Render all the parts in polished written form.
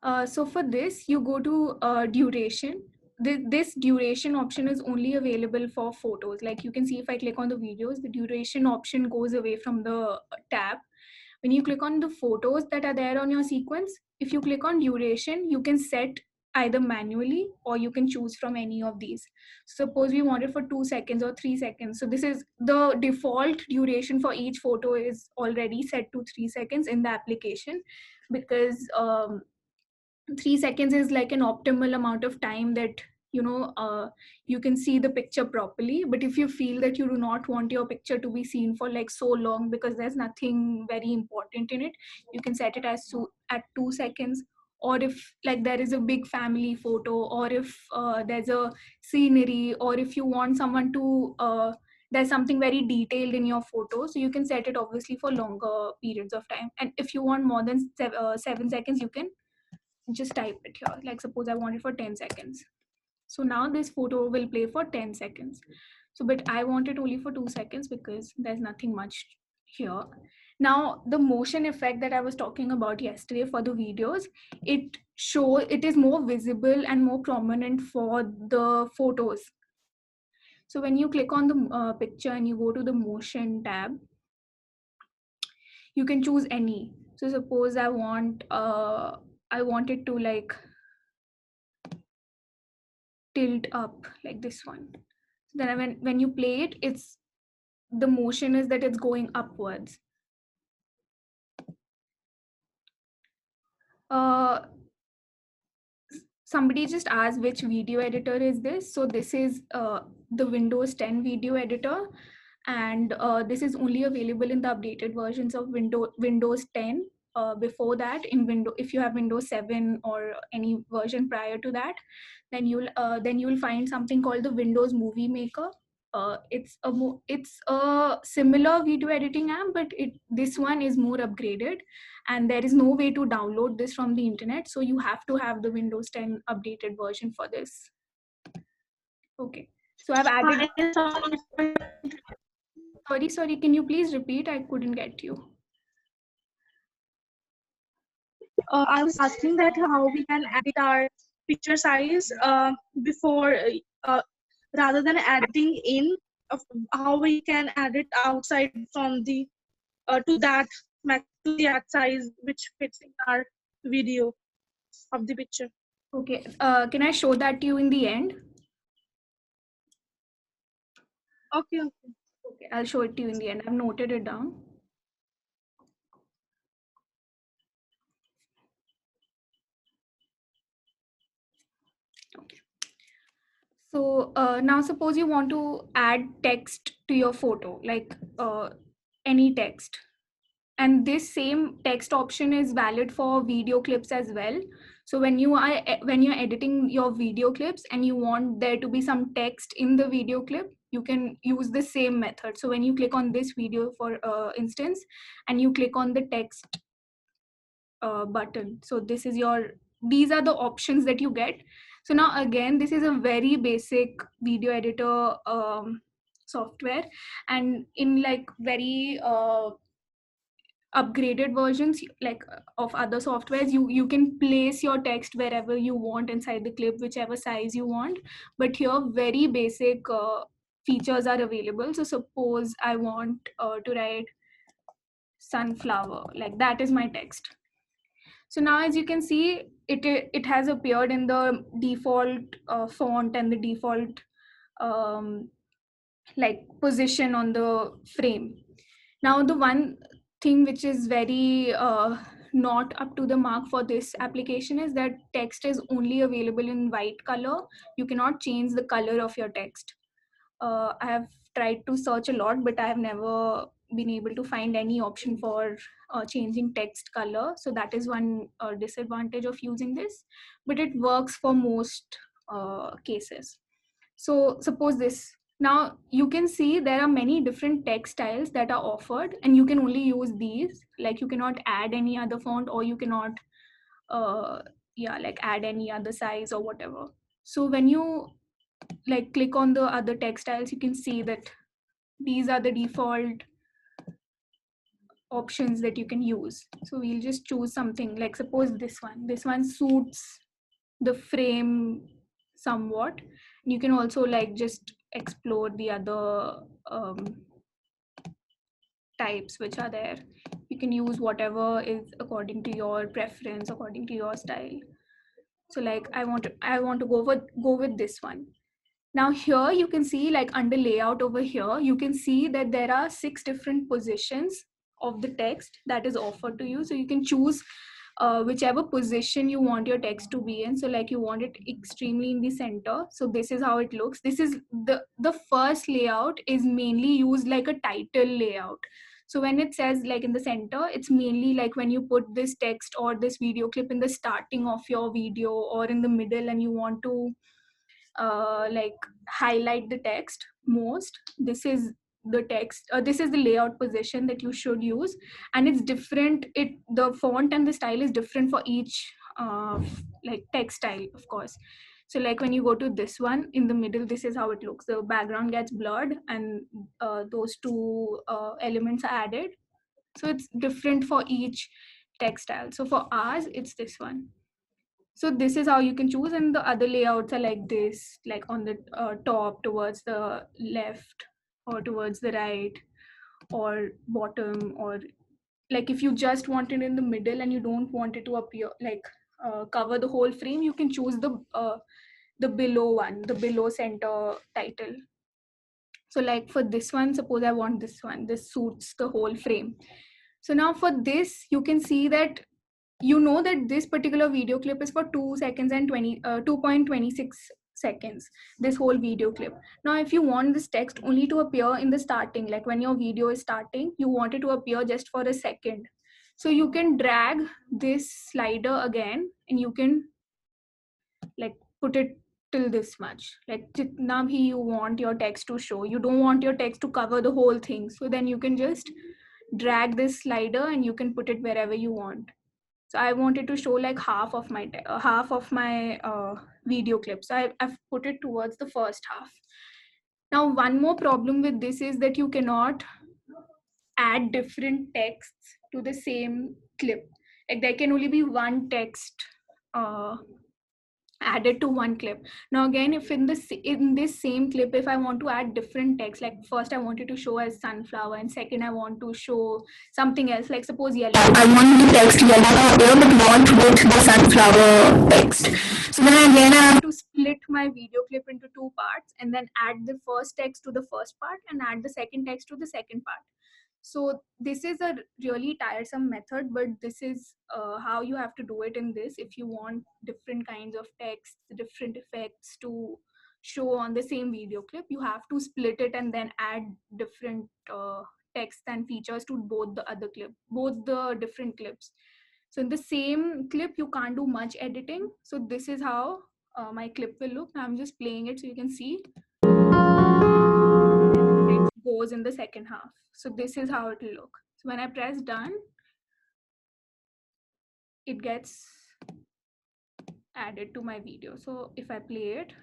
So for this, you go to duration. This duration option is only available for photos. Like you can see if I click on the videos, the duration option goes away from the tab. When you click on the photos that are there on your sequence, if you click on duration, you can set either manually or you can choose from any of these. Suppose we want it for 2 seconds or 3 seconds. So this is the default duration for each photo is already set to 3 seconds in the application, because 3 seconds is like an optimal amount of time that you can see the picture properly. But if you feel that you do not want your picture to be seen for like so long because there's nothing very important in it, you can set it as at 2 seconds. Or if like there is a big family photo, or if there's a scenery, or if you want someone to there's something very detailed in your photo, so you can set it obviously for longer periods of time. And if you want more than 7 seconds, you can just type it here. Like suppose I want it for 10 seconds. So now this photo will play for 10 seconds. So, but I want it only for 2 seconds because there's nothing much here. Now, the motion effect that I was talking about yesterday for the videos, it is more visible and more prominent for the photos. So when you click on the picture and you go to the motion tab, you can choose any. So suppose I want it to like tilt up like this one. So then when you play it, it's the motion is that it's going upwards. Uh, Somebody just asked which video editor is this. So this is the Windows 10 video editor, and this is only available in the updated versions of Windows 10. Before that, if you have Windows 7 or any version prior to that, then you'll find something called the Windows Movie Maker. It's a similar video editing app, but this one is more upgraded, and there is no way to download this from the internet, so you have to have the Windows 10 updated version for this. Okay, so I've added. Sorry, can you please repeat? I couldn't get you. I was asking that how we can edit our picture size before rather than adding in, how we can add it outside from the to that size which fits in our video of the picture. Okay, can I show that to you in the end? Okay, I'll show it to you in the end. I've noted it down. Okay. So now suppose you want to add text to your photo, like any text. And this same text option is valid for video clips as well. So when you're editing your video clips and you want there to be some text in the video clip, you can use the same method. So when you click on this video, for instance, and you click on the text button, so these are the options that you get. So now again, this is a very basic video editor software, and in like very upgraded versions like of other softwares, you can place your text wherever you want inside the clip, whichever size you want. But here very basic features are available. So suppose I want to write sunflower, like that is my text. So now as you can see, it has appeared in the default font and the default like position on the frame. Now the one thing which is very not up to the mark for this application is that text is only available in white color. You cannot change the color of your text. I have tried to search a lot, but I have never been able to find any option for changing text color. So that is one disadvantage of using this, but it works for most cases. So suppose this. Now you can see there are many different text styles that are offered, and you can only use these. Like you cannot add any other font, or you cannot like add any other size or whatever. So when you like click on the other text styles, you can see that these are the default options that you can use. So we'll just choose something like, suppose this one suits the frame somewhat. You can also like just explore the other types which are there. You can use whatever is according to your preference, according to your style. So like I want to go with this one. Now here you can see, like under layout over here, you can see that there are 6 different positions of the text that is offered to you. So you can choose whichever position you want your text to be in. So like you want it extremely in the center. So this is how it looks. This is the first layout is mainly used like a title layout. So when it says like in the center, it's mainly like when you put this text or this video clip in the starting of your video or in the middle and you want to like highlight the text most. This is the text, this is the layout position that you should use, and it's different. The font and the style is different for each like text style, of course. So like when you go to this one in the middle, this is how it looks. The background gets blurred and those two elements are added. So it's different for each text style. So for ours, it's this one. So this is how you can choose, and the other layouts are like this, like on the top towards the left or towards the right or bottom, or like if you just want it in the middle and you don't want it to appear like cover the whole frame, you can choose the below one, the below center title. So like for this one, suppose I want this one, this suits the whole frame. So now for this, you can see that you know that this particular video clip is for 2 seconds and 2.26 seconds, this whole video clip. Now if you want this text only to appear in the starting, like when your video is starting, you want it to appear just for a second, so you can drag this slider again and you can like put it till this much, like jitna bhi you want your text to show. You don't want your text to cover the whole thing, so then you can just drag this slider and you can put it wherever you want. So I wanted to show like half of my video clip, so I've put it towards the first half. Now one more problem with this is that you cannot add different texts to the same clip. Like there can only be one text uh, added to one clip. Now again, if in this same clip, if I want to add different text, like first I wanted to show as sunflower and second I want to show something else, like suppose yellow, I want the text yellow to appear but not with the sunflower text. So then again I have to split my video clip into 2 parts and then add the first text to the first part and add the second text to the second part. So this is a really tiresome method, but this is how you have to do it in this. If you want different kinds of text, different effects to show on the same video clip, you have to split it and then add different text and features to both the different clips. So in the same clip, you can't do much editing. So this is how my clip will look. Now I'm just playing it so you can see. It goes in the second half. So this is how it will look. So when I press done, it gets added to my video. So if I play it,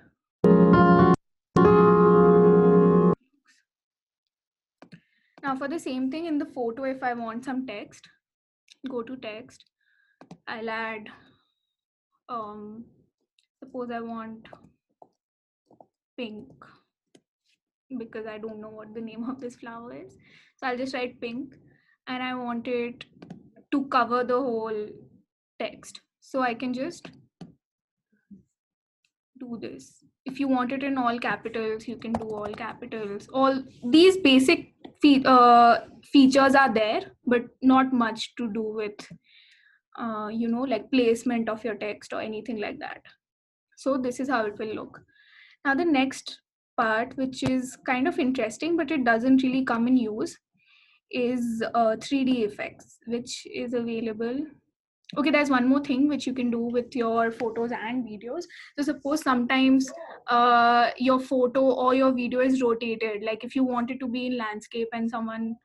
now for the same thing in the photo, if I want some text, go to text, I'll add, suppose I want pink, because I don't know what the name of this flower is. So I'll just write pink and I want it to cover the whole text. So I can just do this. If you want it in all capitals, you can do all capitals. All these basic features are there, but not much to do with, like placement of your text or anything like that. So this is how it will look. Now the next part, which is kind of interesting, but it doesn't really come in use, is 3D effects, which is available. Okay, there's one more thing which you can do with your photos and videos. So suppose sometimes your photo or your video is rotated, like if you want it to be in landscape and someone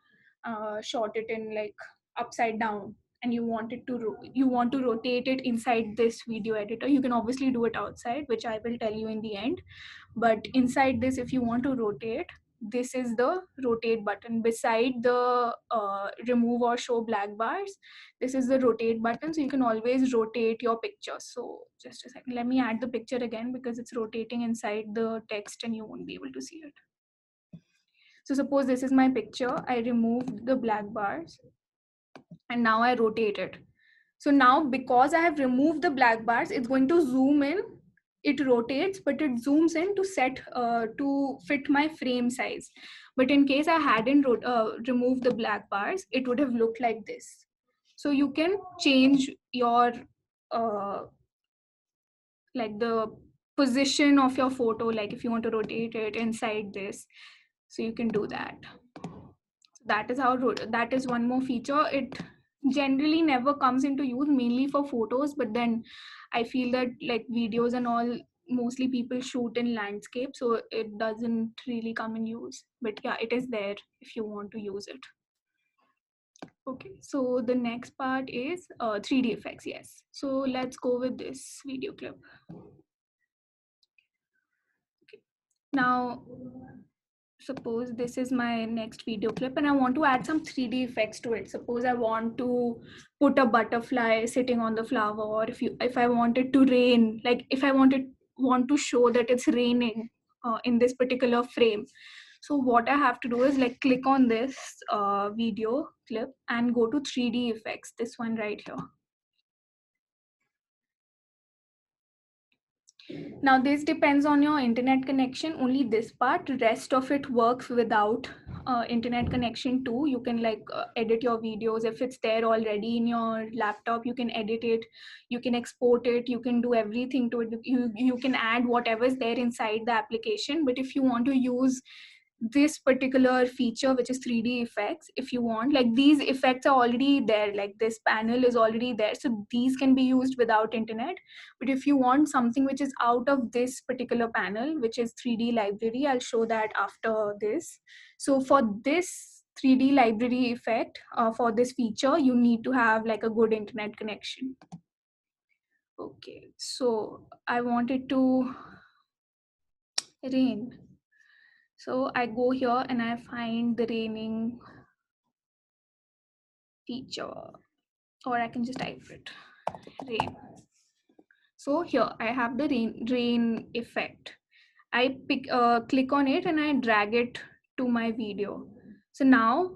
shot it in like upside down and you want to rotate it inside this video editor, you can obviously do it outside, which I will tell you in the end. But inside this, if you want to rotate, this is the rotate button. Beside the remove or show black bars, this is the rotate button, so you can always rotate your picture. So just a second, let me add the picture again because it's rotating inside the text and you won't be able to see it. So suppose this is my picture, I removed the black bars and now I rotate it. So now because I have removed the black bars, it's going to zoom in. It rotates, but it zooms in to set to fit my frame size. But in case I hadn't removed the black bars, it would have looked like this. So you can change your like the position of your photo, like if you want to rotate it inside this, so you can do that. That is how that is one more feature. It generally never comes into use, mainly for photos, but then I feel that like videos and all, mostly people shoot in landscape, so it doesn't really come in use. But yeah, it is there if you want to use it. Okay, so the next part is 3D effects. Yes, so let's go with this video clip. Okay. Now suppose this is my next video clip and I want to add some 3D effects to it. Suppose I want to put a butterfly sitting on the flower, or if I want it to rain, like if I want to show that it's raining in this particular frame. So what I have to do is like click on this video clip and go to 3D effects, this one right here. Now this depends on your internet connection, only this part. Rest of it works without internet connection too. You can like edit your videos if it's there already in your laptop. You can edit it, you can export it, you can do everything to it. You can add whatever's there inside the application. But if you want to use this particular feature, which is 3D effects, if you want, like these effects are already there, like this panel is already there, so these can be used without internet. But if you want something which is out of this particular panel, which is 3D library, I'll show that after this. So for this 3D library effect, for this feature, you need to have like a good internet connection. Okay, so I wanted to rain. So I go here and I find the raining feature, or I can just type it, rain. So here I have the rain effect. I click on it and I drag it to my video. So now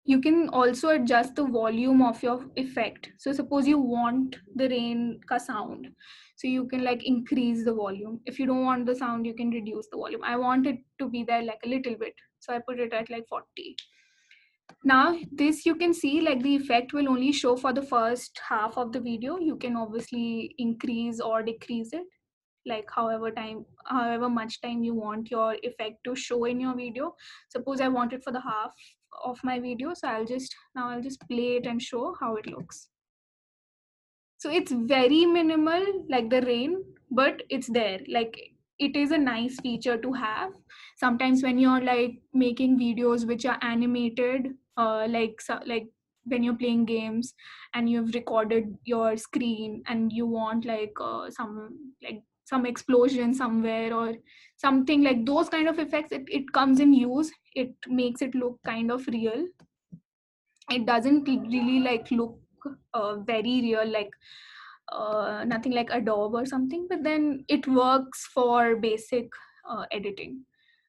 you can also adjust the volume of your effect. So suppose you want the rain ka sound, so you can like increase the volume. If you don't want the sound, you can reduce the volume. I want it to be there like a little bit, so I put it at like 40. Now this you can see like the effect will only show for the first half of the video. You can obviously increase or decrease it, like however much time you want your effect to show in your video. Suppose I want it for the half of my video, so I'll just play it and show how it looks. So it's very minimal, like the rain, but it's there. Like it is a nice feature to have. Sometimes when you're like making videos which are animated, like when you're playing games and you've recorded your screen and you want like some explosion somewhere or something, like those kind of effects, it comes in use. It makes it look kind of real. It doesn't really like look very real, like nothing like Adobe or something, but then it works for basic editing.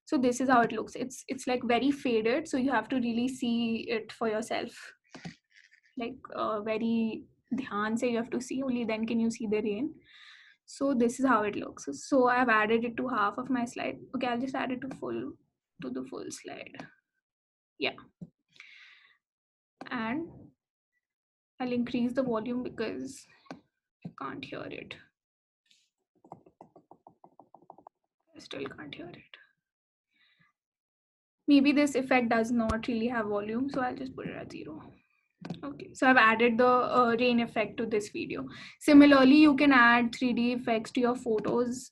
So this is how it looks. It's like very faded, so you have to really see it for yourself, like very dhyan se you have to see, only then can you see the rain. So this is how it looks. So I've added it to half of my slide. Okay, I'll just add it to the full slide. Yeah, and I'll increase the volume because you can't hear it. I still can't hear it. Maybe this effect does not really have volume, so I'll just put it at 0. Okay, so I've added the rain effect to this video. Similarly, you can add 3D effects to your photos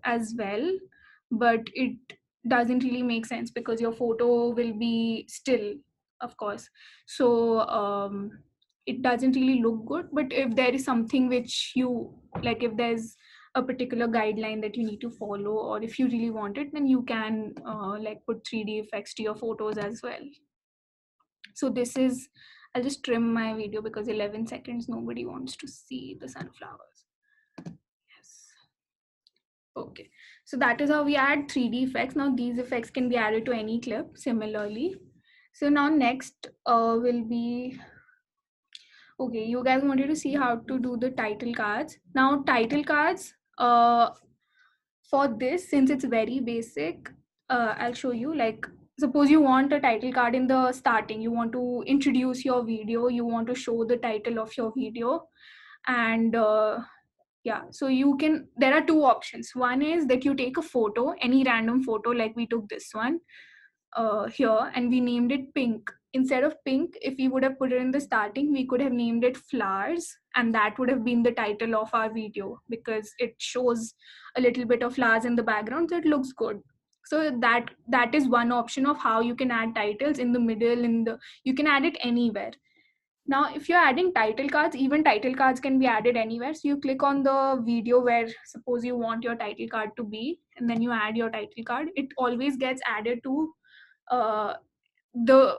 as well, but it doesn't really make sense because your photo will be still, of course. So it doesn't really look good. But if there is something which you like, if there's a particular guideline that you need to follow, or if you really want it, then you can like put 3D effects to your photos as well. So this is, I'll just trim my video because 11 seconds, nobody wants to see the sunflowers. Yes. Okay, so that is how we add 3D effects. Now these effects can be added to any clip similarly. So now next will be, okay, you guys wanted to see how to do the title cards. Now title cards, for this, since it's very basic, I'll show you. Like, suppose you want a title card in the starting, you want to introduce your video, you want to show the title of your video, and yeah, so you can, there are two options. One is that you take a photo, any random photo, like we took this one here, and we named it pink. Instead of pink, if we would have put it in the starting, we could have named it flowers, and that would have been the title of our video because it shows a little bit of flowers in the background, so it looks good. So that is one option of how you can add titles in the middle, in the, you can add it anywhere. Now, if you're adding title cards, even title cards can be added anywhere. So you click on the video where suppose you want your title card to be, and then you add your title card. It always gets added to the,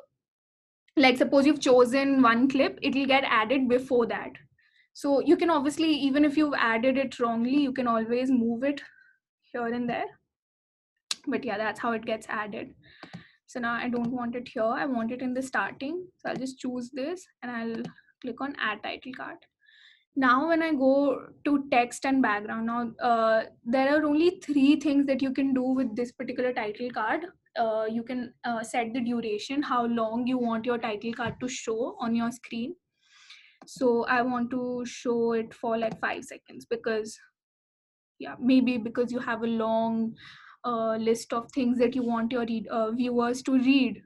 like suppose you've chosen one clip, it will get added before that. So you can obviously, even if you've added it wrongly, you can always move it here and there. But yeah, that's how it gets added. So now I don't want it here, I want it in the starting. So I'll just choose this and I'll click on add title card. Now when I go to text and background, now there are only 3 things that you can do with this particular title card. You can set the duration, how long you want your title card to show on your screen. So I want to show it for like 5 seconds because, yeah, maybe because you have a long list of things that you want your viewers to read.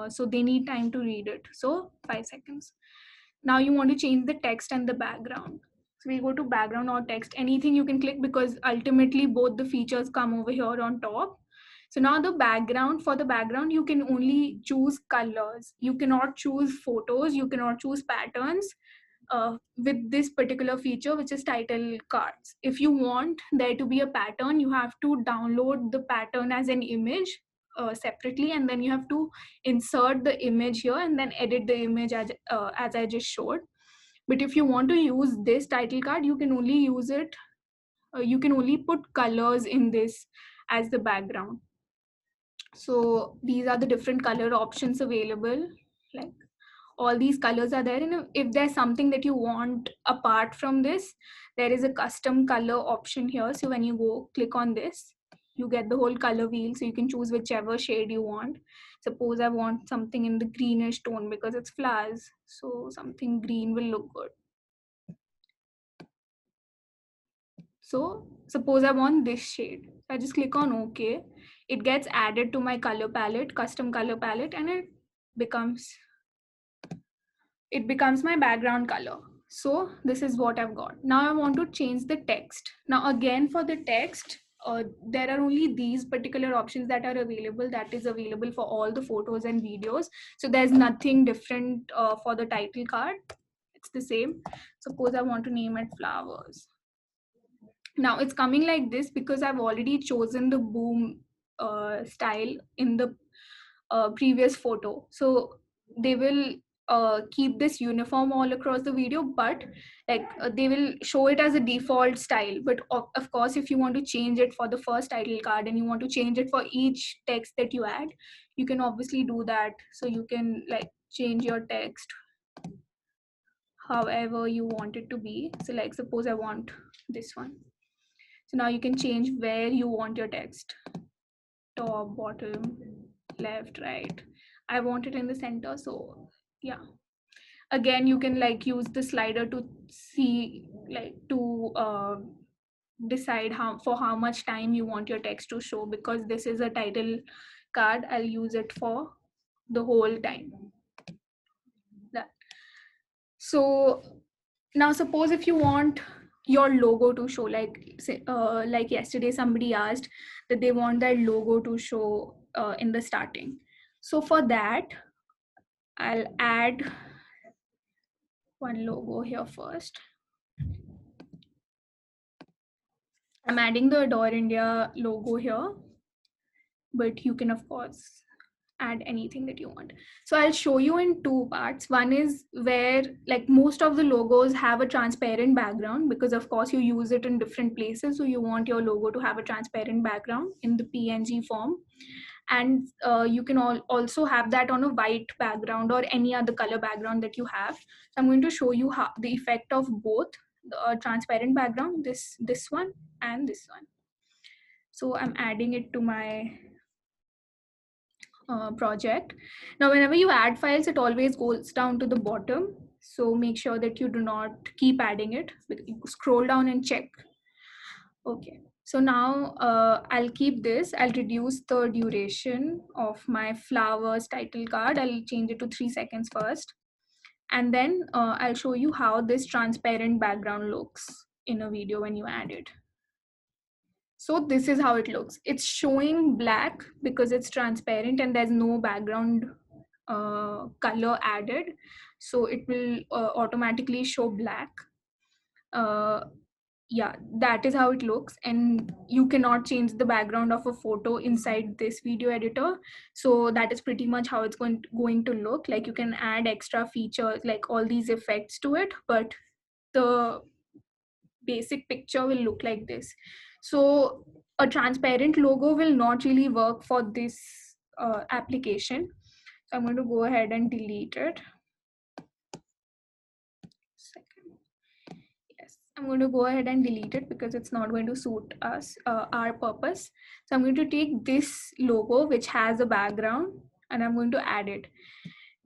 So they need time to read it. So 5 seconds. Now you want to change the text and the background. So we go to background or text, anything you can click because ultimately both the features come over here on top. So now the background, for the background, you can only choose colors. You cannot choose photos, you cannot choose patterns with this particular feature, which is title cards. If you want there to be a pattern, you have to download the pattern as an image separately, and then you have to insert the image here and then edit the image as I just showed. But if you want to use this title card, you can only use it, you can only put colors in this as the background. So these are the different color options available. Like, all these colors are there, and if there's something that you want apart from this, there is a custom color option here. So when you go click on this, you get the whole color wheel, so you can choose whichever shade you want. Suppose I want something in the greenish tone because it's flowers, so something green will look good. So suppose I want this shade, I just click on OK. It gets added to my color palette, custom color palette, and it becomes my background color. So this is what I've got. Now I want to change the text. Now again, for the text, there are only these particular options that are available, that is available for all the photos and videos. So there's nothing different for the title card. It's the same. Suppose I want to name it flowers. Now it's coming like this because I've already chosen the boom style in the previous photo. So they will keep this uniform all across the video, but like they will show it as a default style. But of course, if you want to change it for the first title card and you want to change it for each text that you add, you can obviously do that. So you can like change your text however you want it to be. So like suppose I want this one. So now you can change where you want your text. Top, bottom, left, right. I want it in the center. So yeah. Again, you can like use the slider to see, like to decide how much time you want your text to show. Because this is a title card, I'll use it for the whole time. That. So now suppose if you want your logo to show, like yesterday somebody asked that they want that logo to show in the starting. So for that, I'll add one logo here first. I'm adding the Adore India logo here, but you can of course add anything that you want. So I'll show you in two parts. One is where like most of the logos have a transparent background, because of course you use it in different places. So you want your logo to have a transparent background in the PNG form. And you can also have that on a white background or any other color background that you have. So I'm going to show you how the effect of both the transparent background, this one and this one. So I'm adding it to my project. Now, whenever you add files, it always goes down to the bottom. So make sure that you do not keep adding it. Scroll down and check. Okay. So now I'll keep this. I'll reduce the duration of my flowers title card. I'll change it to 3 seconds first. And then I'll show you how this transparent background looks in a video when you add it. So this is how it looks. It's showing black because it's transparent and there's no background color added. So it will automatically show black. Yeah, that is how it looks. And you cannot change the background of a photo inside this video editor. So that is pretty much how it's going to look. Like you can add extra features like all these effects to it, but the basic picture will look like this. So a transparent logo will not really work for this application. So I'm going to go ahead and delete it. Second. Yes, I'm going to go ahead and delete it because it's not going to suit us, our purpose. So I'm going to take this logo which has a background and I'm going to add it.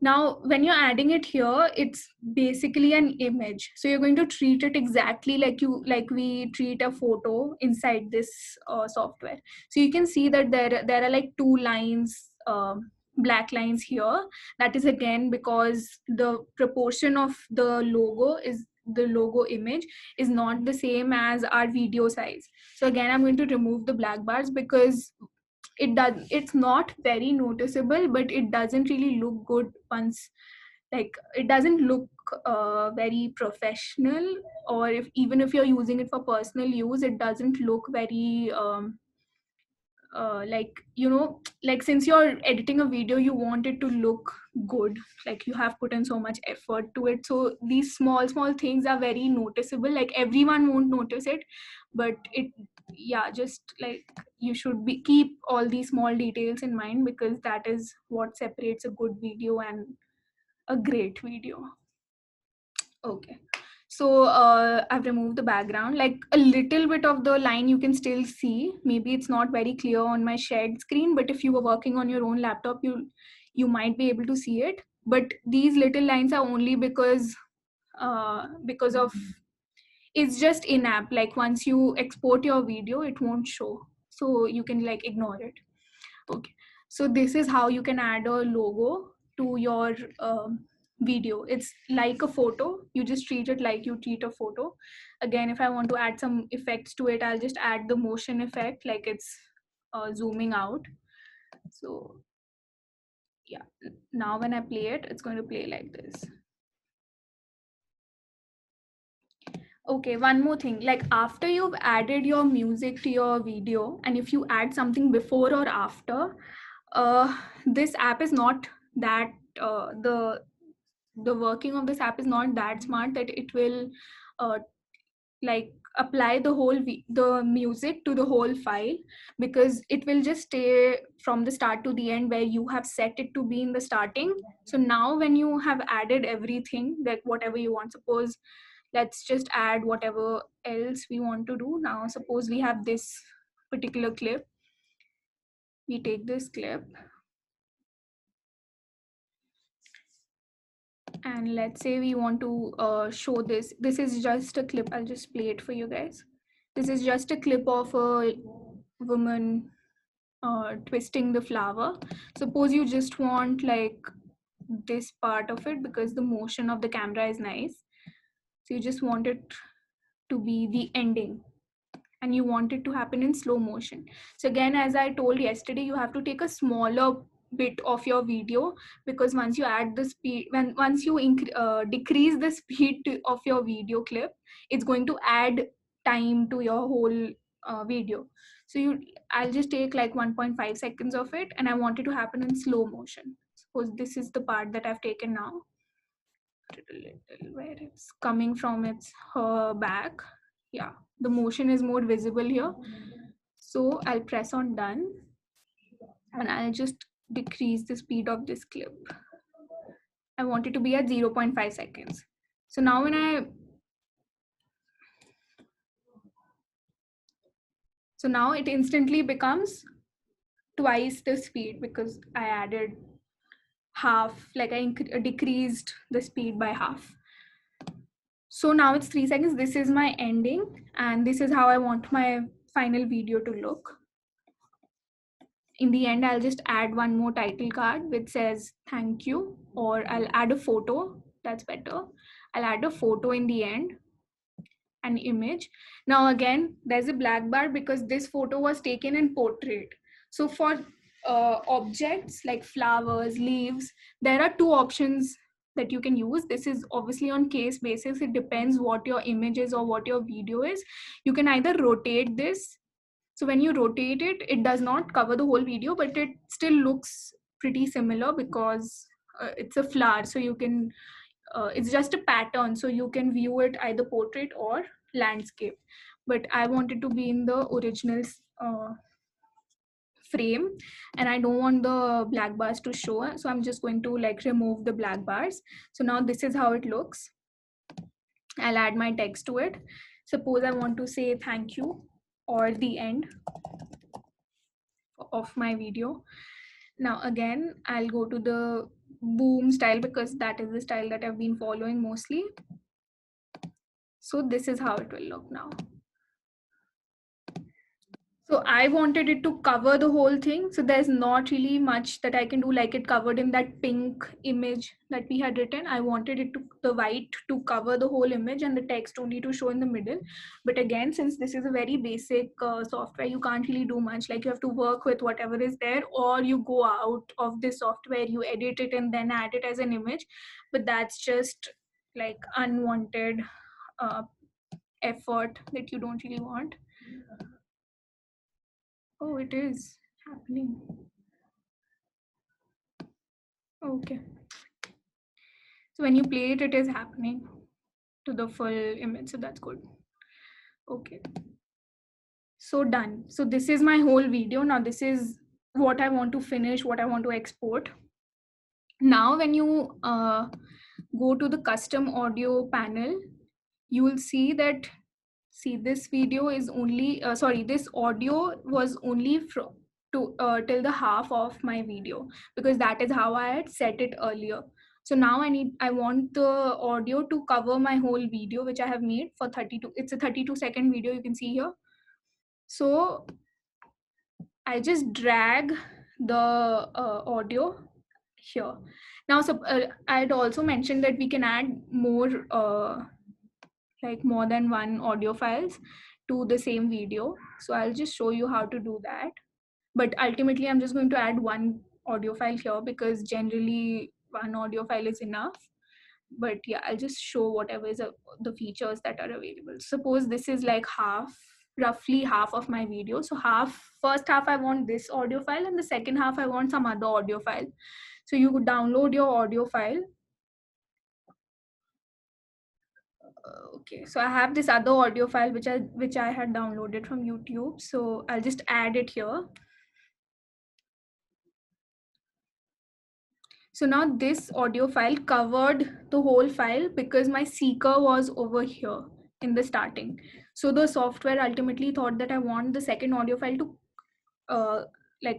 Now, when you're adding it here, it's basically an image. So you're going to treat it exactly like we treat a photo inside this software. So you can see that there are like two lines, black lines here. That is again because the proportion of the logo image is not the same as our video size. So again, I'm going to remove the black bars because it's not very noticeable, but it doesn't really look good once, like it doesn't look very professional, or even if you're using it for personal use, it doesn't look very like, like since you're editing a video, you want it to look good, like you have put in so much effort to it. So these small things are very noticeable. Like everyone won't notice it, but it, yeah, just like you should keep all these small details in mind, because that is what separates a good video and a great video. Okay. So I've removed the background. Like a little bit of the line you can still see. Maybe it's not very clear on my shared screen, but if you were working on your own laptop, you might be able to see it. But these little lines are only because of, it's just in-app. Like once you export your video, it won't show. So you can like ignore it. Okay. So this is how you can add a logo to your video. It's like a photo. You just treat it like you treat a photo. Again, if I want to add some effects to it, I'll just add the motion effect, like it's zooming out. So yeah, now when I play it, it's going to play like this. Okay, one more thing. Like after you've added your music to your video, and if you add something before or after, this app is not that the working of this app is not that smart that it will uh, like apply the music to the whole file, because it will just stay from the start to the end where you have set it to be in the starting. So now when you have added everything, like whatever you want, suppose let's just add whatever else we want to do. Now suppose we have this particular clip. We take this clip and let's say we want to show this is just a clip. I'll just play it for you guys. This is just a clip of a woman twisting the flower. Suppose you just want like this part of it because the motion of the camera is nice, so you just want it to be the ending and you want it to happen in slow motion. So again, as I told yesterday, you have to take a smaller bit of your video, because once you add the speed, once you decrease the speed of your video clip, it's going to add time to your whole video. So I'll just take like 1.5 seconds of it, and I want it to happen in slow motion. Suppose this is the part that I've taken now, where it's coming from its her back. Yeah, the motion is more visible here. So I'll press on done, and I'll just decrease the speed of this clip. I want it to be at 0.5 seconds. So now now it instantly becomes twice the speed because I added half, like I decreased the speed by half. So now it's 3 seconds. This is my ending, and this is how I want my final video to look. In the end, I'll just add one more title card which says thank you, or I'll add a photo. That's better. I'll add a photo in the end, an image. Now again, there's a black bar because this photo was taken in portrait. So for objects like flowers, leaves, there are two options that you can use. This is obviously on case basis. It depends what your image is or what your video is. You can either rotate this. So when you rotate it, it does not cover the whole video, but it still looks pretty similar because it's a flower. So you can it's just a pattern, so you can view it either portrait or landscape, but I wanted to be in the original frame, and I don't want the black bars to show, so I'm just going to like remove the black bars. So now this is how it looks. I'll add my text to it. Suppose I want to say thank you or the end of my video. Now again, I'll go to the boom style because that is the style that I've been following mostly. So this is how it will look now. So I wanted it to cover the whole thing. So there's not really much that I can do, like it covered in that pink image that we had written. I wanted it to, the white to cover the whole image and the text only to show in the middle. But again, since this is a very basic software, you can't really do much. Like you have to work with whatever is there, or you go out of the software, you edit it and then add it as an image. But that's just like unwanted effort that you don't really want. Oh, it is happening. Okay. So when you play it, it is happening to the full image. So that's good. Okay. So done. So this is my whole video. Now this is what I want to finish, what I want to export. Now when you go to the custom audio panel, you will see that, see, this video is only, this audio was only till the half of my video because that is how I had set it earlier. So now I want the audio to cover my whole video, which I have made for 32. It's a 32-second video, you can see here. So I just drag the audio here. Now, I had also mentioned that we can add more more than one audio files to the same video. So I'll just show you how to do that. But ultimately, I'm just going to add one audio file here because generally one audio file is enough. But yeah, I'll just show whatever is the features that are available. Suppose this is like roughly half of my video. So first half I want this audio file, and the second half I want some other audio file. So you could download your audio file. Okay, so I have this other audio file which I had downloaded from YouTube. So I'll just add it here. So now this audio file covered the whole file because my seeker was over here in the starting. So the software ultimately thought that I want the second audio file to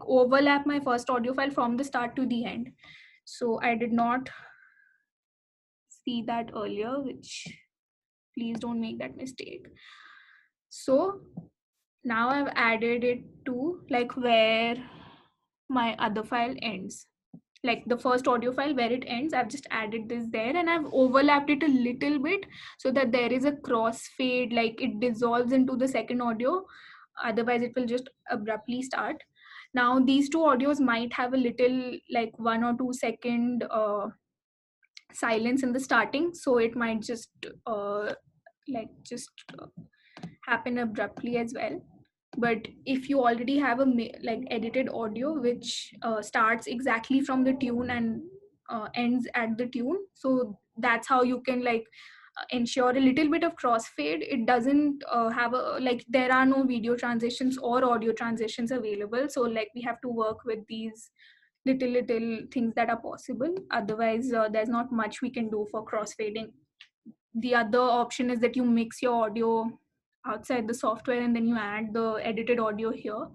overlap my first audio file from the start to the end. So I did not see that earlier, which please don't make that mistake. So now I've added it to like where my other file ends. Like the first audio file where it ends, I've just added this there, and I've overlapped it a little bit so that there is a crossfade, like it dissolves into the second audio. Otherwise it will just abruptly start. Now these two audios might have a little like 1 or 2 second silence in the starting, so it might just happen abruptly as well. But if you already have a like edited audio which starts exactly from the tune and ends at the tune, so that's how you can like ensure a little bit of crossfade. It doesn't have a like, there are no video transitions or audio transitions available, so like we have to work with these little things that are possible. Otherwise there's not much we can do for crossfading. The other option is that you mix your audio outside the software and then you add the edited audio here,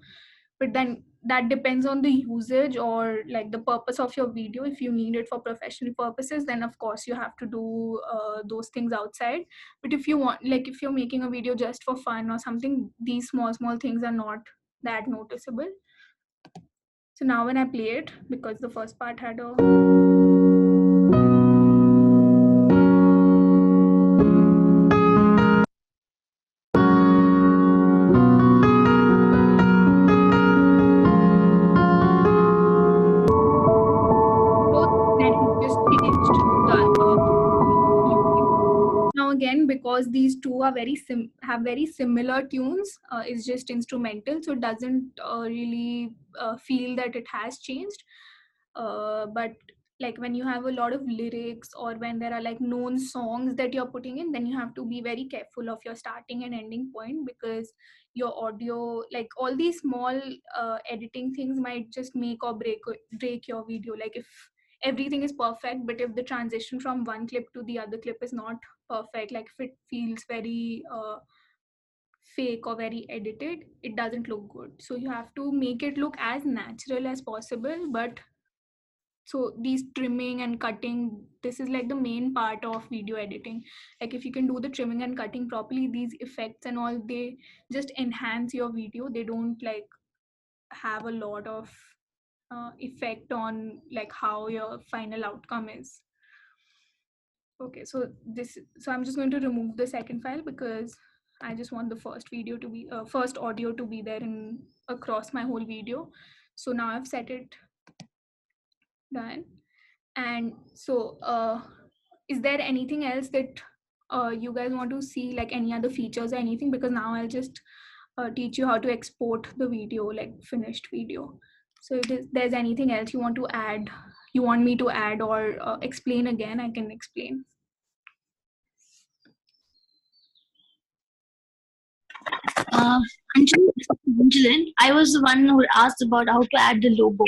but then that depends on the usage or like the purpose of your video. If you need it for professional purposes, then of course you have to do those things outside. But if you want, like if you're making a video just for fun or something, these small things are not that noticeable. So now when I play it, because the first part had a then it just changed the music. Now again, because these two are have very similar tunes, it's just instrumental, so it doesn't really feel that it has changed. But like when you have a lot of lyrics or when there are like known songs that you're putting in, then you have to be very careful of your starting and ending point, because your audio, like all these small editing things might just make or break your video. Like if everything is perfect, but if the transition from one clip to the other clip is not perfect, like if it feels very fake or very edited, it doesn't look good. So you have to make it look as natural as possible. But so these trimming and cutting, this is like the main part of video editing. Like if you can do the trimming and cutting properly, these effects and all, they just enhance your video. They don't like have a lot of effect on like how your final outcome is. Okay, so I'm just going to remove the second file because I just want the first video to be first audio to be there in across my whole video. So now I've set it done. And so is there anything else that you guys want to see, like any other features or anything? Because now I'll just teach you how to export the video, like finished video. So if there's anything else you want to add, you want me to add or explain again, I can explain. Anjali, I was the one who asked about how to add the logo.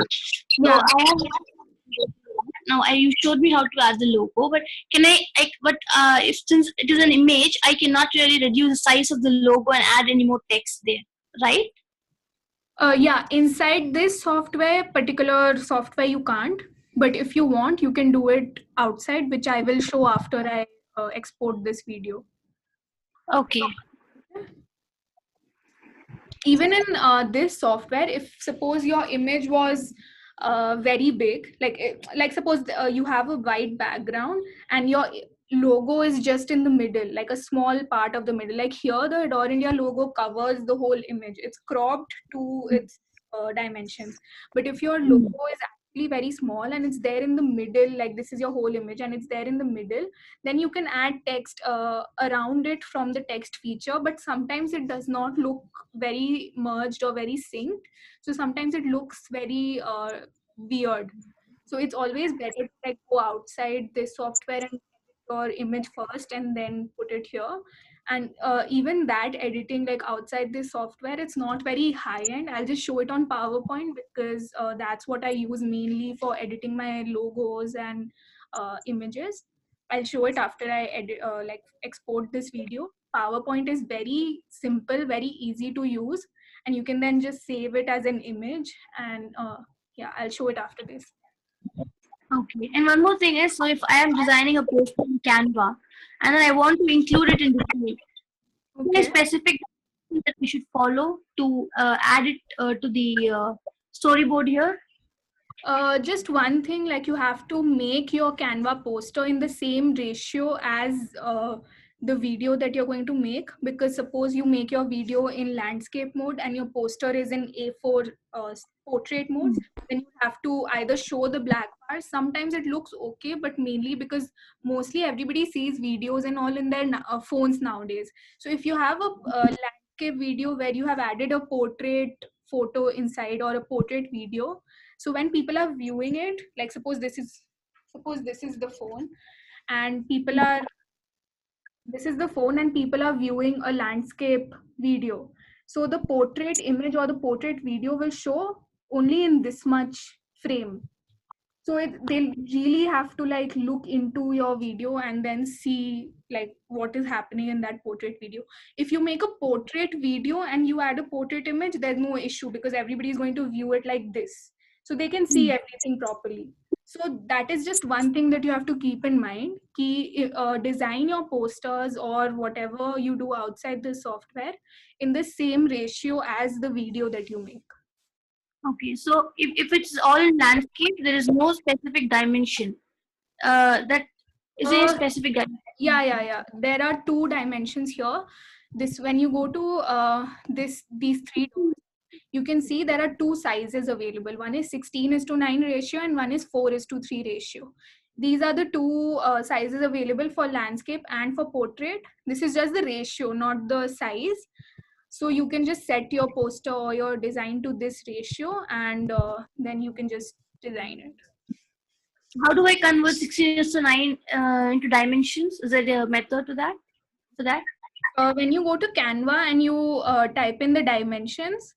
So Yeah. I have now. You showed me how to add the logo, but can I? But if since it is an image, I cannot really reduce the size of the logo and add any more text there, right? Yeah, inside this particular software, you can't. But if you want, you can do it outside, which I will show after I export this video. Okay. Even in this software, if suppose your image was very big, like suppose you have a white background and your logo is just in the middle, like a small part of the middle, like here the Adore India logo covers the whole image, it's cropped to its dimensions. But if your logo is actually very small and it's there in the middle, like this is your whole image and it's there in the middle, then you can add text around it from the text feature. But sometimes it does not look very merged or very synced, so sometimes it looks very weird. So it's always better to like go outside this software and edit your image first and then put it here. And even that editing like outside this software, it's not very high end. I'll just show it on PowerPoint because that's what I use mainly for editing my logos and images. I'll show it after I edit, like export this video. PowerPoint is very simple, very easy to use, and you can then just save it as an image. And yeah, I'll show it after this. Okay. And one more thing is, so if I am designing a post in Canva and then I want to include it in the page, any specific that we should follow to add it to the storyboard here? Just one thing, like you have to make your Canva poster in the same ratio as the video that you're going to make. Because suppose you make your video in landscape mode and your poster is in A4 portrait mode, then you have to either show the black bars. Sometimes it looks okay, but mainly because mostly everybody sees videos and all in their phones nowadays. So if you have a landscape video where you have added a portrait photo inside or a portrait video. So when people are viewing it, like suppose this is the phone, and people are this is the phone and people are viewing a landscape video. So the portrait image or the portrait video will show only in this much frame. So they'll really have to like look into your video and then see like what is happening in that portrait video. If you make a portrait video and you add a portrait image, there's no issue because everybody is going to view it like this. So they can see everything properly. So that is just one thing that you have to keep in mind. Design your posters or whatever you do outside the software in the same ratio as the video that you make. Okay, so if it's all in landscape, there is no specific dimension. That is a specific dimension. Yeah. There are 2 dimensions here. This when you go to these 3 doors, you can see there are 2 sizes available. One is 16:9 ratio and one is 4:3 ratio. These are the 2 sizes available for landscape and for portrait. This is just the ratio, not the size. So you can just set your poster or your design to this ratio, and then you can just design it. How do I convert 16:9 into dimensions? Is there a method to that? For that? When you go to Canva and you type in the dimensions,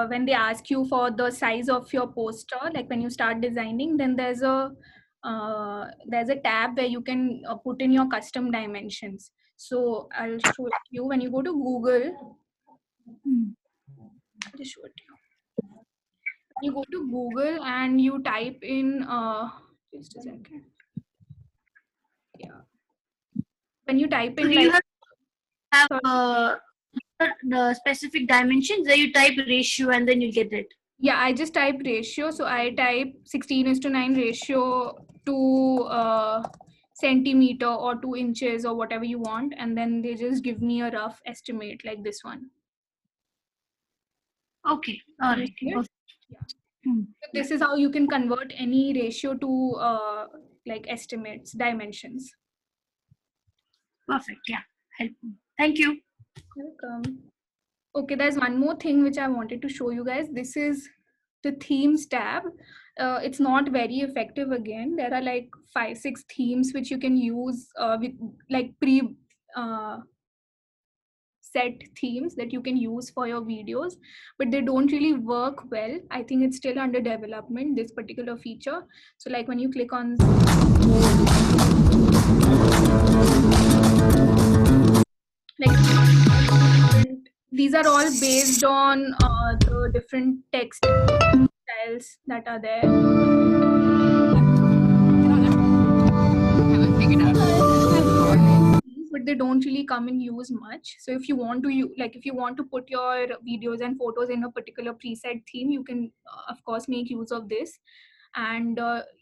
when they ask you for the size of your poster, like when you start designing, then there's a tab where you can put in your custom dimensions. So I'll show it to you. When you go to Google, I'll just show it to you. You go to Google and you type in just a second. Yeah. When you type in, So like, you have the specific dimensions. There you type ratio and then you get it. Yeah, I just type ratio. So I type 16:9 ratio to centimeter or 2 inches or whatever you want, and then they just give me a rough estimate like this one. Okay, all right. Yeah. Yeah. So this is how you can convert any ratio to like estimates, dimensions. Perfect. Yeah, helpful. Thank you. Welcome. Okay, there's one more thing which I wanted to show you guys. This is the themes tab. It's not very effective again. There are like 5-6 themes which you can use with like set themes that you can use for your videos, but they don't really work well. I think it's still under development, this particular feature. So like when you click on like these are all based on the different text styles that are there. But they don't really come in use much. So if you want to put your videos and photos in a particular preset theme, you can of course make use of this. And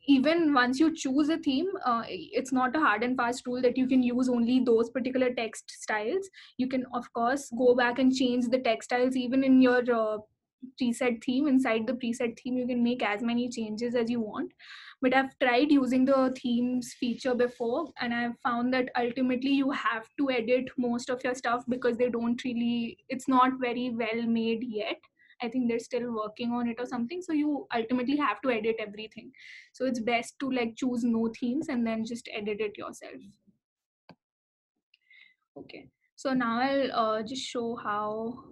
even once you choose a theme, it's not a hard and fast rule that you can use only those particular text styles. You can of course go back and change the text styles even in your preset theme. Inside the preset theme, you can make as many changes as you want. But I've tried using the themes feature before, and I've found that ultimately you have to edit most of your stuff because it's not very well made yet. I think they're still working on it or something. So you ultimately have to edit everything. So it's best to like choose no themes and then just edit it yourself. Okay. So now I'll just show how.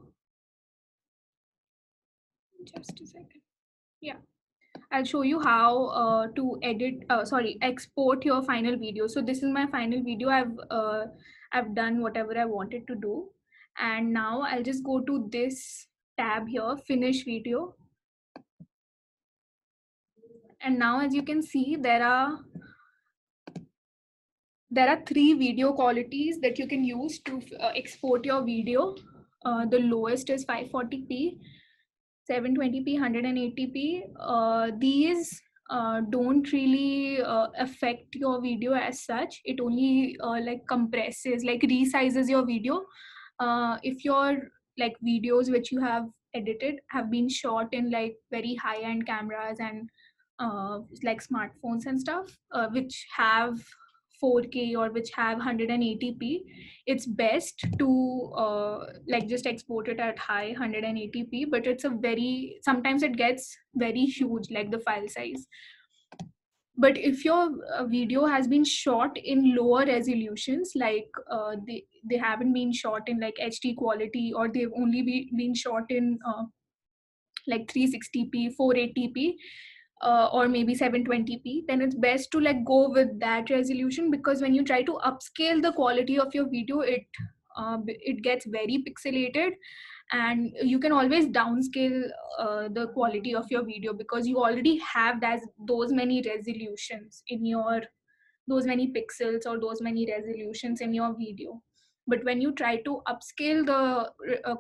Just a second. Yeah. I'll show you how to export your final video. So this is my final video. I've done whatever I wanted to do. And now I'll just go to this tab here, finish video. And now as you can see, there are 3 video qualities that you can use to export your video. The lowest is 540p, 720p, 180p. These don't really affect your video as such. It only like compresses, like resizes your video. If your like videos which you have edited have been shot in like very high-end cameras and like smartphones and stuff, which have 4K or which have 180p, it's best to like just export it at high 180p, but it's sometimes it gets very huge, like the file size. But if your video has been shot in lower resolutions, like they haven't been shot in like HD quality, or they've only been shot in like 360p, 480p, or maybe 720p, then it's best to like go with that resolution, because when you try to upscale the quality of your video, it gets very pixelated, and you can always downscale the quality of your video, because you already have those many resolutions in your those many pixels or those many resolutions in your video. But when you try to upscale the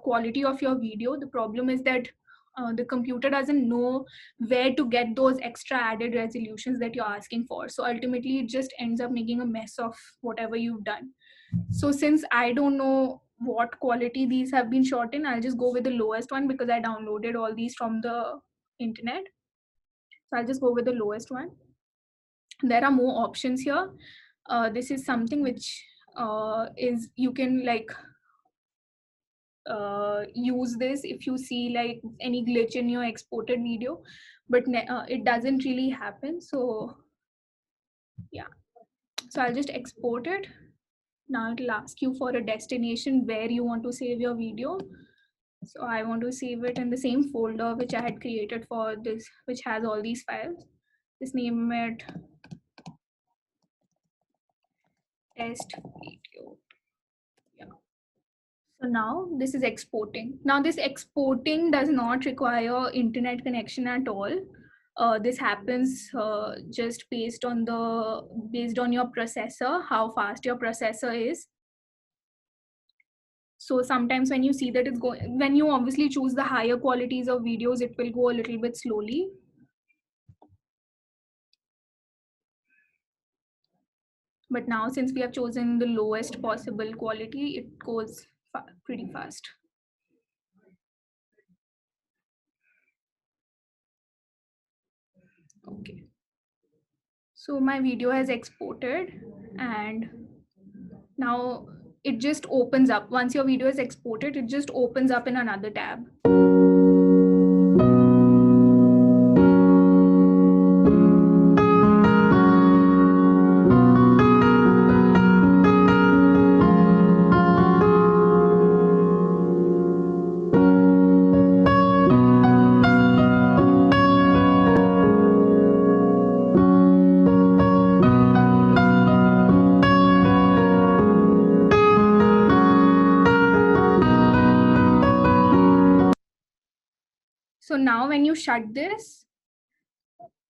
quality of your video, the problem is that the computer doesn't know where to get those extra added resolutions that you're asking for. So ultimately it just ends up making a mess of whatever you've done. So since I don't know what quality these have been shot in, I'll just go with the lowest one, because I downloaded all these from the internet. So I'll just go with the lowest one. There are more options here. This is something which is you can like use this if you see like any glitch in your exported video, but it doesn't really happen. So yeah, so I'll just export it. Now it'll ask you for a destination where you want to save your video. So I want to save it in the same folder which I had created for this, which has all these files. Just name it test video. Yeah. So now this is exporting. Now this exporting does not require internet connection at all. This happens just based on your processor, how fast your processor is. So sometimes when you see that it's going, when you obviously choose the higher qualities of videos, it will go a little bit slowly. But now since we have chosen the lowest possible quality, it goes pretty fast. Okay. So my video has exported, and now it just opens up. Once your video is exported, it just opens up in another tab. So now when you shut this,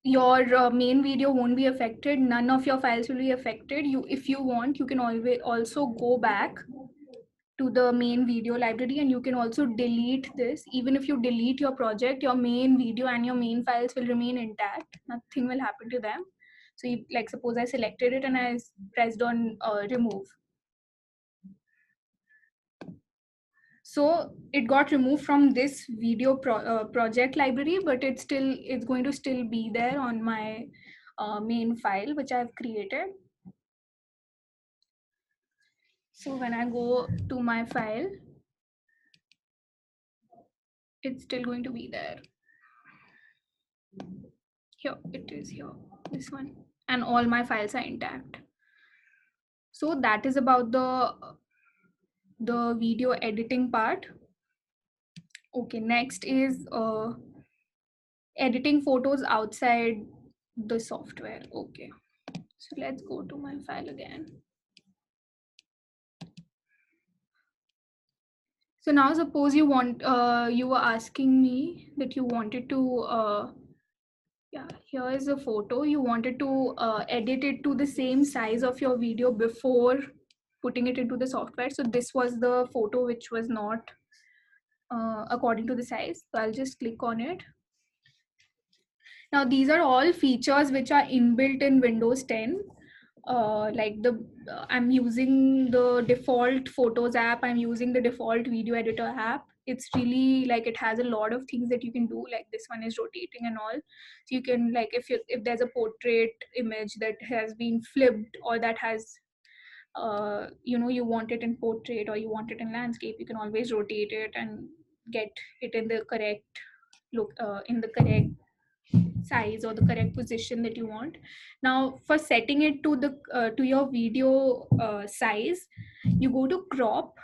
your main video won't be affected. None of your files will be affected. If you want, you can always also go back to the main video library, and you can also delete this. Even if you delete your project, your main video and your main files will remain intact. Nothing will happen to them. So like suppose I selected it and I pressed on remove. So it got removed from this video project library, but it's going to still be there on my main file, which I've created. So when I go to my file, it's still going to be there. Here it is, here, this one, and all my files are intact. So that is about the video editing part. Okay, next is editing photos outside the software. Okay, so let's go to my file again. So now suppose you were asking me that you wanted to yeah, here is a photo. You wanted to edit it to the same size of your video before putting it into the software. So this was the photo which was not according to the size. So I'll just click on it. Now these are all features which are inbuilt in Windows 10. like I'm using the default Photos app, I'm using the default video editor app. It's really like it has a lot of things that you can do, like this one is rotating and all. So you can, like, if there's a portrait image that has been flipped, or that has you want it in portrait or you want it in landscape, you can always rotate it and get it in the correct look, in the correct size or the correct position that you want. Now for setting it to your video size, you go to crop.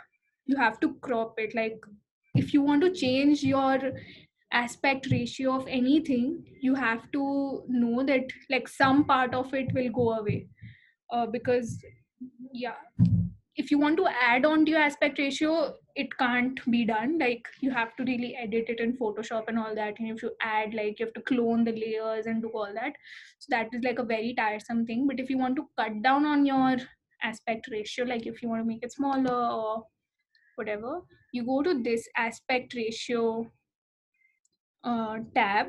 You have to crop it. Like, if you want to change your aspect ratio of anything, you have to know that like some part of it will go away, because yeah, if you want to add on to your aspect ratio, it can't be done. Like, you have to really edit it in Photoshop and all that, and if you add, like, you have to clone the layers and do all that. So that is like a very tiresome thing. But if you want to cut down on your aspect ratio, like if you want to make it smaller or whatever, you go to this aspect ratio tab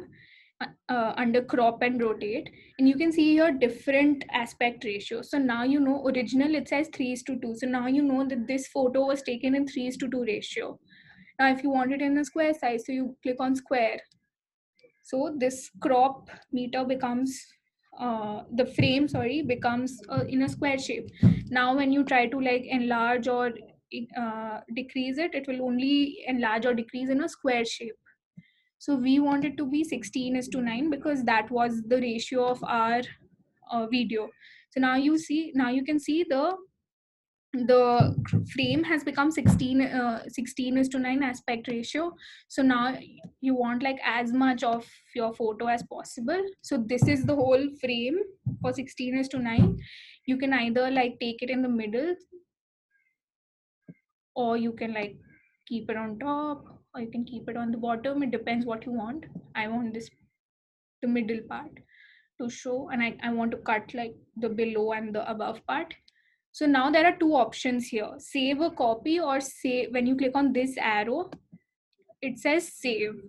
under crop and rotate, and you can see your different aspect ratios. So now you know, original it says 3:2, so now you know that this photo was taken in 3:2 ratio. Now if you want it in a square size, so you click on square. So this crop meter becomes the frame, sorry, becomes in a square shape. Now when you try to like enlarge or decrease it, it will only enlarge or decrease in a square shape. So we want it to be 16:9 because that was the ratio of our video. So now you can see the frame has become 16:9 aspect ratio. So now you want like as much of your photo as possible. So this is the whole frame for 16:9. You can either like take it in the middle, or you can like keep it on top, or you can keep it on the bottom. It depends what you want. I want the middle part to show, and I want to cut like the below and the above part. So now there are two options here: save a copy, or save. When you click on this arrow, it says save.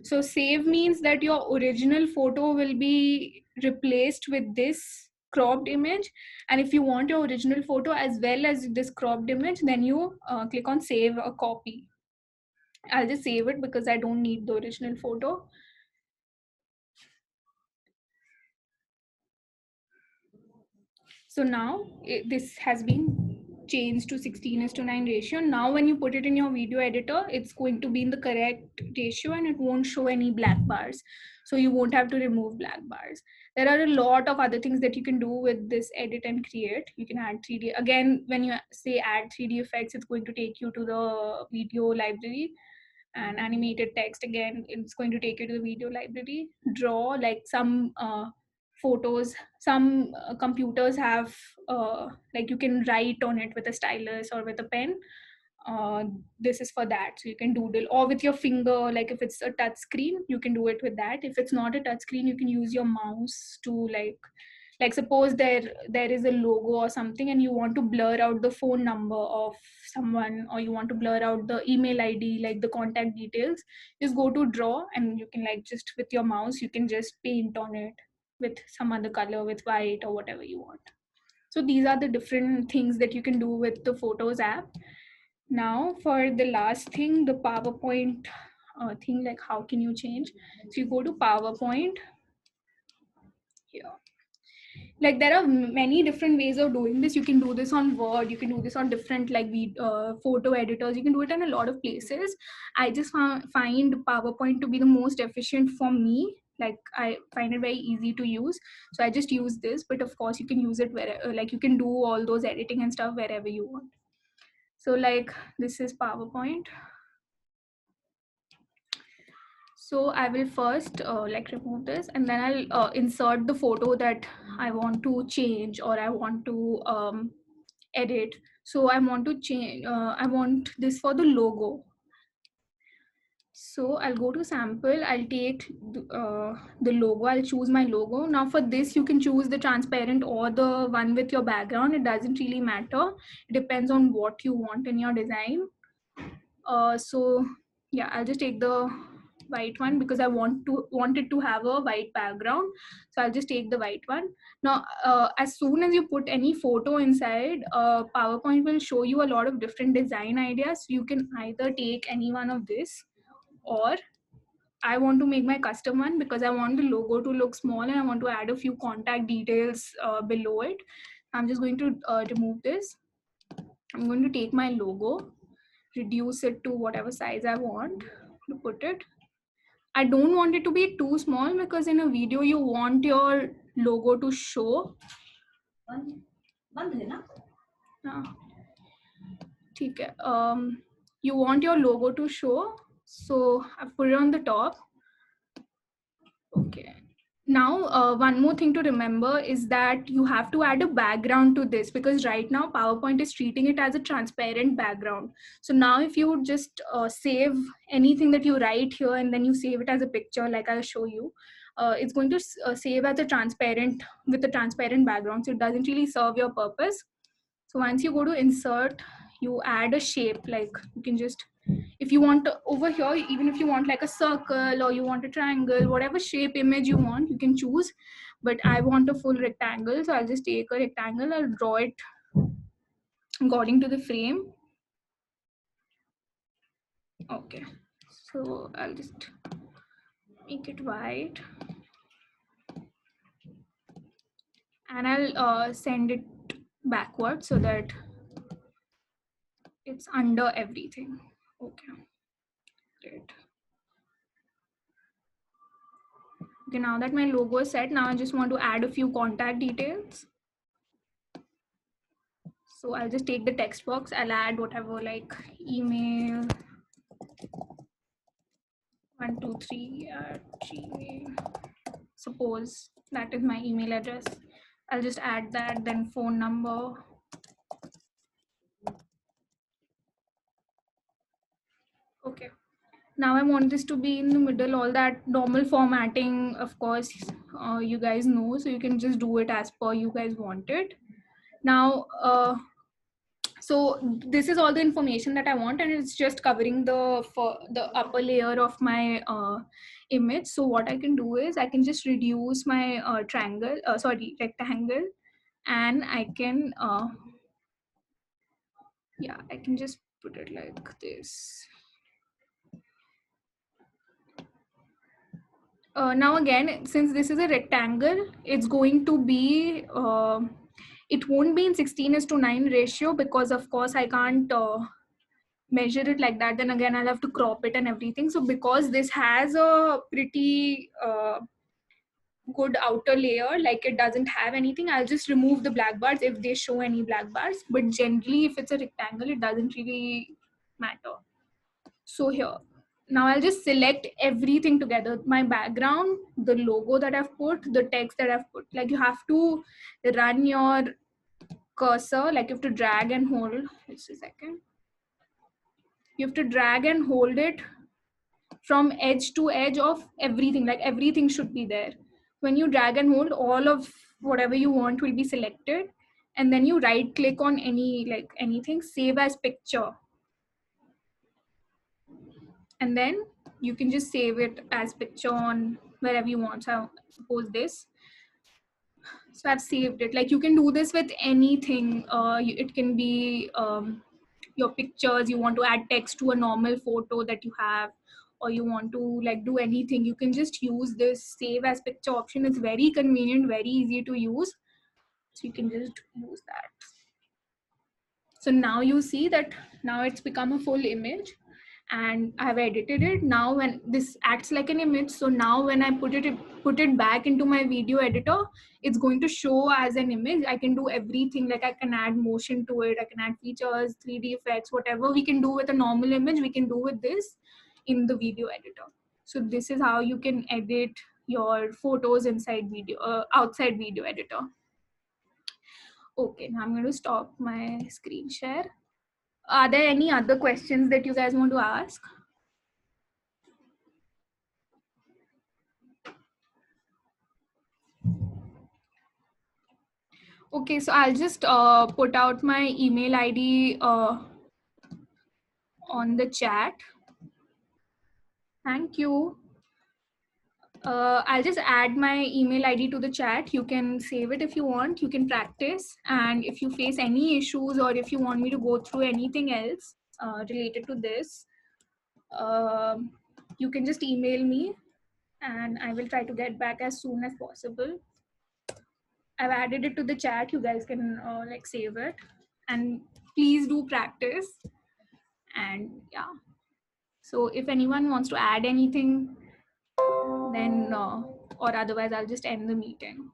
So save means that your original photo will be replaced with this cropped image, and if you want your original photo as well as this cropped image, then you click on save a copy. I'll just save it because I don't need the original photo. So now this has been changed to 16:9 ratio. Now when you put it in your video editor, it's going to be in the correct ratio and it won't show any black bars. So you won't have to remove black bars. There are a lot of other things that you can do with this edit and create. You can add 3D. Again, when you say add 3D effects, it's going to take you to the video library. And animated text, again, it's going to take you to the video library. Draw, like some photos, some computers have like you can write on it with a stylus or with a pen. This is for that, so you can doodle, or with your finger. Like if it's a touch screen, you can do it with that. If it's not a touch screen, you can use your mouse to like suppose there is a logo or something and you want to blur out the phone number of someone, or you want to blur out the email ID, like the contact details. Just go to draw, and you can like just with your mouse you can just paint on it with some other color, with white or whatever you want. So these are the different things that you can do with the Photos app. Now for the last thing, the PowerPoint thing, like how can you change? So you go to PowerPoint here. Like there are many different ways of doing this. You can do this on Word, you can do this on different like photo editors, you can do it in a lot of places. I just find PowerPoint to be the most efficient for me. Like I find it very easy to use, so I just use this. But of course you can use it where like you can do all those editing and stuff wherever you want. So like this is PowerPoint. So I will first like remove this, and then I'll insert the photo that I want to change or I want to edit. So I want to change, I want this for the logo. So I'll go to sample, I'll take the logo, I'll choose my logo. Now for this, you can choose the transparent or the one with your background. It doesn't really matter. It depends on what you want in your design. So yeah, I'll just take the white one because I wanted to have a white background. So I'll just take the white one. Now, as soon as you put any photo inside, PowerPoint will show you a lot of different design ideas. You can either take any one of this, or I want to make my custom one because I want the logo to look small and I want to add a few contact details below it. I'm just going to remove this. I'm going to take my logo, reduce it to whatever size I want to put it. I don't want it to be too small because in a video you want your logo to show. You want your logo to show, so I put it on the top. Okay. Now, one more thing to remember is that you have to add a background to this, because right now PowerPoint is treating it as a transparent background. So now if you would just save anything that you write here and then you save it as a picture, like I'll show you, it's going to save as a transparent, with a transparent background. So it doesn't really serve your purpose. So once you go to insert, you add a shape, like you can just, if you want to, over here, even if you want like a circle or you want a triangle, whatever shape image you want, you can choose. But I want a full rectangle, so I'll just take a rectangle, I'll draw it according to the frame. Okay, so I'll just make it white and I'll send it backward so that it's under everything. Okay, great. Okay, now that my logo is set, now I just want to add a few contact details. So I'll just take the text box, I'll add whatever, like email 123@gmail. Suppose that is my email address. I'll just add that, then phone number. Okay. Now I want this to be in the middle, all that normal formatting, of course, you guys know, so you can just do it as per you guys want it. Now, so this is all the information that I want, and it's just covering the upper layer of my image. So what I can do is I can just reduce my rectangle, and I can I can just put it like this. Now again, since this is a rectangle, it's going to be it won't be in 16:9 ratio, because of course I can't measure it like that. Then again, I'll have to crop it and everything. So because this has a pretty good outer layer, like it doesn't have anything, I'll just remove the black bars if they show any black bars. But generally, if it's a rectangle, it doesn't really matter. So here, now I'll just select everything together, my background, the logo that I've put, the text that I've put. Like you have to run your cursor, like you have to drag and hold. Just a second. You have to drag and hold it from edge to edge of everything, like everything should be there. When you drag and hold, all of whatever you want will be selected, and then you right click on anything, save as picture, and then you can just save it as picture on wherever you want. So suppose this, so I've saved it. Like you can do this with anything. It can be your pictures, you want to add text to a normal photo that you have, or you want to like do anything, you can just use this save as picture option. It's very convenient, very easy to use, so you can just use that. So now you see that now it's become a full image, and I've edited it. Now when this acts like an image, so now when I put it back into my video editor, it's going to show as an image. I can do everything, like I can add motion to it, I can add features, 3D effects, whatever we can do with a normal image, we can do with this in the video editor. So this is how you can edit your photos inside video, outside video editor. Okay, now I'm going to stop my screen share. Are there any other questions that you guys want to ask? Okay, so I'll just put out my email ID on the chat. Thank you. I'll just add my email ID to the chat. You can save it if you want. You can practice. And if you face any issues or if you want me to go through anything else related to this, you can just email me and I will try to get back as soon as possible. I've added it to the chat. You guys can like save it. And please do practice. And yeah. So if anyone wants to add anything, then or otherwise I'll just end the meeting.